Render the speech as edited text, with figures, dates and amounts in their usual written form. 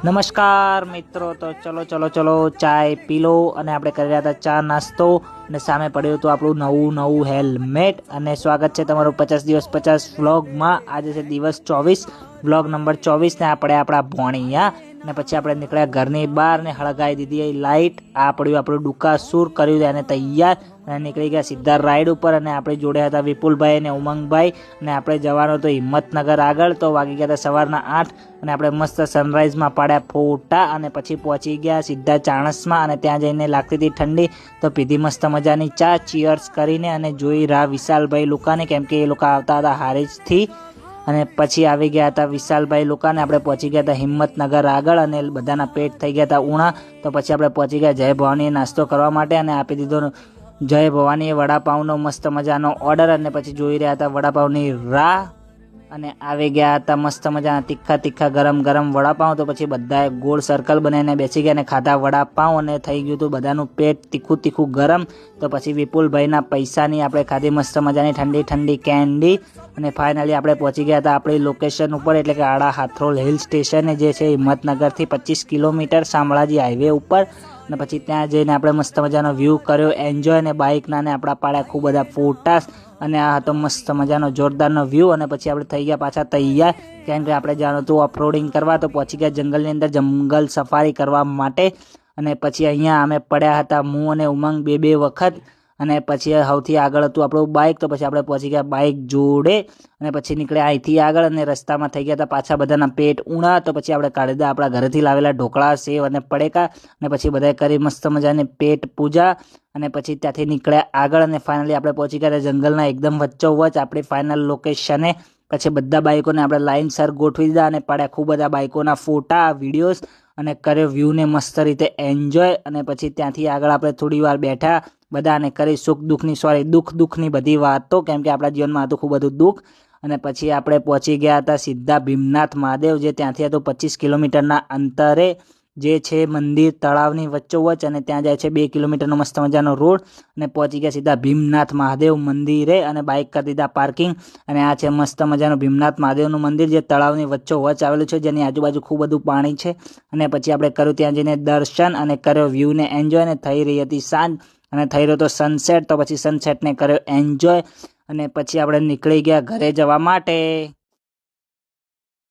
નમસ્કાર મિત્રો, તો ચલો ચાય પી લો અને આપણે કરી રહ્યા હતા ચા નાસ્તો અને સામે પડ્યું હતું આપણું નવું હેલ્મેટ. અને સ્વાગત છે તમારું 50 દિવસ 50 વ્લોગમાં. આજે છે દિવસ 24, વ્લોગ નંબર 24 ને આપણે આપણા ભોણિયા ને પછી આપણે નીકળ્યા ઘરની બહાર ને હળગાવી દીધી લાઇટ. આ પડ્યું આપણું ડુકાસુર, કર્યું એને તૈયાર અને નીકળી ગયા સીધા રાઈડ ઉપર. અને આપણે જોડે હતા વિપુલભાઈ અને ઉમંગભાઈ અને આપણે જવાનું તો હિંમતનગર આગળ. તો વાગી ગયા હતા સવારના 8 અને આપણે મસ્ત સનરાઈઝમાં પાડ્યા ફોટા અને પછી પહોંચી ગયા સીધા ચાણસમાં. અને ત્યાં જઈને લાગતી હતી ઠંડી તો પીધી મસ્ત મજાની ચા, ચીયર્સ કરીને અને જોઈ રહ્યા વિશાલભાઈ લોકોને, કેમ કે એ લોકો આવતા હતા હારીજથી. અને પછી આવી ગયા હતા વિશાલભાઈ લોકોને. આપણે પહોંચી ગયા હતા હિંમતનગર આગળ અને બધાના પેટ થઈ ગયા હતા ઉણા. તો પછી આપણે પહોંચી ગયા જય ભવાનીએ નાસ્તો કરવા માટે અને આપી દીધો જય ભવાનીએ વડાપાઉંનો મસ્ત મજાનો ઓર્ડર. અને પછી જોઈ રહ્યા હતા વડાપાઉંની રાહ અને આવી ગયા હતા મસ્ત મજાના તીખા ગરમ વડાપાઉં. તો પછી બધાએ ગોળ સર્કલ બનાવીને બેસી ગયા અને ખાધા વડાપાઉં અને થઈ ગયું હતું બધાનું પેટ તીખું ગરમ. તો પછી વિપુલભાઈના પૈસાની આપણે ખાધી મસ્ત મજાની ઠંડી કેન્ડી. અને ફાઇનલી આપણે પહોંચી ગયા હતા આપણી લોકેશન ઉપર, એટલે કે આડા હાથરોલ હિલ સ્ટેશન જે છે હિંમતનગરથી 25 કિલોમીટર શામળાજી હાઈવે ઉપર. અને પછી ત્યાં જઈને આપણે મસ્ત મજાનો વ્યૂ કર્યો, એન્જોય, અને બાઇકના ને આપણા પાડ્યા ખૂબ બધા ફોટાસ. અને આ હતો મસ્ત મજાનો જોરદારનો વ્યૂ. અને પછી આપણે થઈ ગયા પાછા તૈયાર, કેમ કે આપણે જવાનું હતું ઓફરોડિંગ કરવા. તો પહોંચી ગયા જંગલની અંદર જંગલ સફારી કરવા માટે. અને પછી અહીંયા અમે પડ્યા હતા હું અને ઉમંગ બે વખત. અને પછી સૌથી આગળ હતું આપણું બાઇક. તો પછી આપણે પહોંચી ગયા બાઇક જોડે અને પછી નીકળ્યા અહીંથી આગળ. અને રસ્તામાં થઈ ગયા હતા પાછા બધાના પેટ ઉણા. તો પછી આપણે કાઢી દીધા આપણા ઘરેથી લાવેલા ઢોકળા, સેવ અને પડેકા. અને પછી બધાએ કરી મસ્ત મજાની પેટ પૂજા. અને પછી ત્યાંથી નીકળ્યા આગળ અને ફાઇનલી આપણે પહોંચી ગયા જંગલના એકદમ વચ્ચોવચ આપણી ફાઇનલ લોકેશને. પછી બધા બાઇકોને આપણે લાઇનસર ગોઠવી દીધા અને પાડ્યા ખૂબ બધા બાઇકોના ફોટા, વિડીયોઝ અને કર્યો વ્યૂને મસ્ત રીતે એન્જોય. અને પછી ત્યાંથી આગળ આપણે થોડી વાર બેઠા બધાને કરી દુઃખની બધી વાતો, કેમ કે આપણા જીવનમાં હતું ખૂબ બધું દુઃખ. અને પછી આપણે પહોંચી ગયા હતા સીધા ભીમનાથ મહાદેવ, જે ત્યાંથી હતું 25 કિલોમીટરના અંતરે, જે છે મંદિર તળાવની વચ્ચોવચ. અને ત્યાં જાય છે 2 કિલોમીટરનો મસ્ત મજાનો રોડ. અને પહોંચી ગયા સીધા ભીમનાથ મહાદેવ મંદિરે અને બાઇક કરી દીધા પાર્કિંગ. અને આ છે મસ્ત મજાનું ભીમનાથ મહાદેવનું મંદિર, જે તળાવની વચ્ચોવચ આવેલું છે, જેની આજુબાજુ ખૂબ બધું પાણી છે. અને પછી આપણે કર્યું ત્યાં જઈને દર્શન અને કર્યો વ્યૂને એન્જોય. અને થઈ રહી હતી સાંજ અને થઈ રહ્યો તો સનસેટ. તો પછી સનસેટને કર્યો એન્જોય અને પછી આપણે નીકળી ગયા ઘરે જવા માટે.